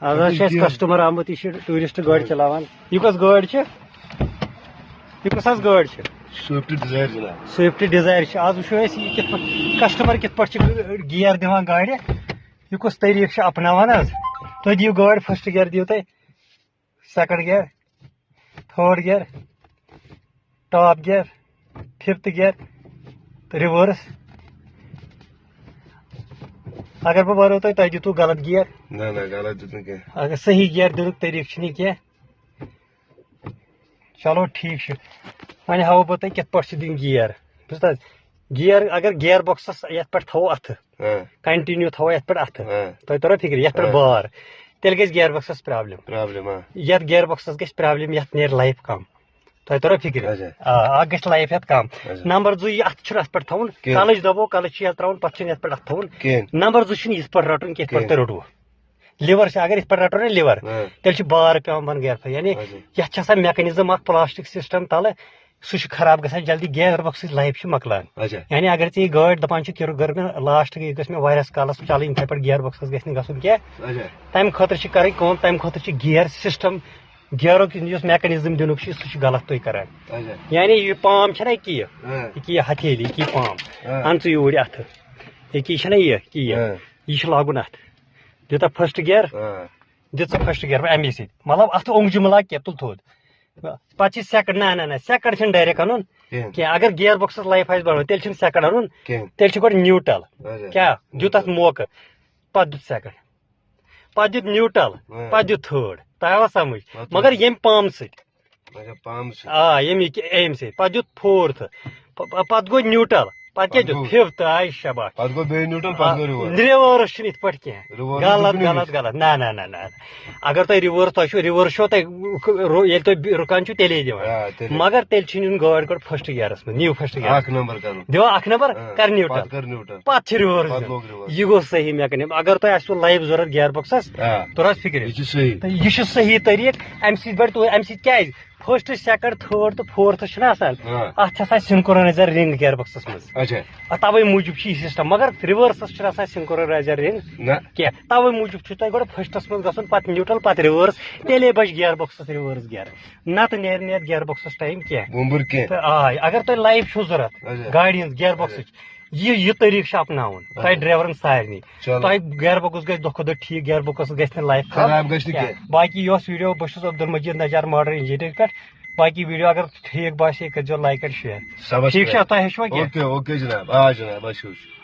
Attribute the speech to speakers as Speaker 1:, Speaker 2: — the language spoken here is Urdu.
Speaker 1: آج کسٹمر آمت یہ ٹورسٹ گاڑی چلاوان یہ کس گاڑی یہ کس گاڑی
Speaker 2: سوئفٹ ڈیزائر جناب
Speaker 1: سوئفٹ ڈیزائر آج وچو کسٹمر کت پہ گیر دان گاڑی یہ کس طریقہ اپناوان حظ تھی دیو گاڑی فسٹ گیر دیو تھی سیکنڈ گیر تھرڈ گیر ٹاپ گیر ففتھ گیر تو ریورس اگر بہ ونو تھی دتو غلط گیر
Speaker 2: نہ غلط دیت نہ
Speaker 1: اگر صحیح گیر دن طریقہ کی چلو ٹھیک وی ہاو بہ تھی کت پہ دن گیر بوزت گیر اگر گیر بۄکسس یت پہ تھو اتھ کنٹنیو تھو یت پہ اتھ تہ ترو فکر یت پہ بار تیل گژھِ گیر بۄکسس پرابلم یت گیر بۄکسس گژھِ پرابلم یت نیرِ لایف کم تہ ترو فکر اکھ گژھِ لایف یت کم نمبر زٕ یہ اتھ چھُنہٕ اتھ پہ تھاوُن کلٕچ دبو کلٕچ چھِ یتھ تراوُن پتہٕ چھُنہٕ یتھ پہ اتھ تھاوُن نمبر زٕ چھُنہٕ یِتھ پٲٹھۍ رٹُن کینٛہہ یِتھ پٲٹھۍ تۄہہِ روٚٹوٕ لِور اگر یِتھ پٲٹھۍ رٹو نا لِور تیٚلہِ چھُ بار پیوان بۄن گیر یعنی یتھ چھِ آسان میکنِزم اکھ پلاسٹِک سسٹم تلہٕ سُہ چھُ خراب گژھان جلدی گیر بۄکسٕچ لایف چھِ مۄکلان یعنی اگر ژےٚ یہِ گٲڑۍ دپان چھُ کٔر مےٚ لاسٹ یہِ گژھِ مےٚ واریاہس کالس چلٕنۍ یِتھٕے پٲٹھۍ گیر بۄکسس گژھِ نہٕ گژھُن کینٛہہ تمہِ خٲطرٕ چھِ کرٕنۍ کٲم تمہِ خٲطرٕ چھِ گیر سسٹم گیرُک یُس میکنِزم دِنُک چھُ سُہ چھُ غلط تُہۍ کران یعنی یہِ پام چھےٚ نا یہِ یہِ ہتھیلی یہِ پام ان ژٕ یوٗرۍ اتھٕ یہِ چھےٚ نا یہِ یہِ چھُ لاگُن اتھ دیُتا فسٹ گیر دِژ ژٕ فسٹ گیر امی سۭتۍ مطلب اتھ اوٚنگجہِ مہ لاگ کینٛہہ تُل تھوٚد پتہٕ چھِ سیکنڈ نہ سیکنڈ چھُنہٕ ڈایریکٹ انُن کینٛہہ اگر گیر بۄکسس لایف آسہِ بڑاوٕنۍ تیٚلہِ چھُنہٕ سیکنڈ انُن تیٚلہِ چھُ گۄڈٕ نیوٗٹرل کیٛاہ دیُت اتھ موقعہٕ پتہٕ دیُت سیکنڈ پتہٕ دیُت نیوٗٹرل پتہٕ دیُت تھٲڈ تۄہہِ آوا سمجھ مگر ییٚمہِ پامہٕ سۭتۍ ییٚمہِ سۭتۍ پتہٕ دیُت فورتھ پتہٕ گوٚو نیوٗٹرل پتہٕ کیٛاہ دیُت ففتھ آے شاباش رِوٲرٕس چھُنہٕ یِتھ پٲٹھۍ کینٛہہ غلط نہ اگر تۄہہِ رِوٲرٕس تۄہہِ چھُ رِوٲرٕس چھو تۄہہِ ییٚلہِ تُہۍ رُکان چھُو تیٚلے دِوان مگر تیٚلہِ چھُ نیُن گٲڑۍ گۄڈٕ فسٹ گیرس منٛز نِیو فسٹ گیر دِوان اکھ نمبر کر نیوٗٹرل پتہٕ چھِ رِوٲرٕس یہِ گوٚو صحیح میکنِزم اگر تۄہہِ آسوٕ لایف ضروٗرت گیر بۄکسس تور حظ فکرِ یہِ چھُ صحیح طریقہٕ امہِ سۭتۍ بڑِ امہِ سۭتۍ کیٛازِ فسٹ سیکنڈ تھٲڈ تہٕ فورتھس چھُنہ آسان اتھ چھِ آسان سِنکرونایزر رنگ گیر بۄکسس منٛز توے موٗجوٗب چھُ یہِ سسٹم مگر رِوٲرسس چھُنہٕ آسان سِنکرونایزر رنگ کینٛہہ توے موٗجوٗب چھُ تۄہہِ گۄڈٕ فسٹس منٛز گژھُن پتہٕ نیوٗٹرل پتہٕ رِوٲرس تیٚلے بچہِ گیر بۄکسس رِوٲرس گیر نتہٕ نیرِ نہٕ یتھ گیر بۄکسس ٹایم کینٛہہ آ اگر تۄہہِ لایف چھو ضروٗرت گاڑِ ہٕنٛز گیر بۄکسٕچ یہِ طریقہٕ چھُ اپناوُن تۄہہِ ڈرایورن سارنٕے تۄہہِ گیر بۄکس گژھِ دۄہ کھۄتہٕ دۄہ ٹھیٖک گیر بۄکس گژھِ نہٕ لایف خراب باقٕے یۄس ویٖڈیو بہٕ چھُس عبدالمجیٖد نجار ماڈٲرٕن انجیٖنیر پٮ۪ٹھ باقٕے ویٖڈیو اگر ٹھیٖک باسے کٔرۍزیو لایک اینڈ شیر ٹھیٖک چھا تۄہہِ ہیٚچھوا کینٛہہ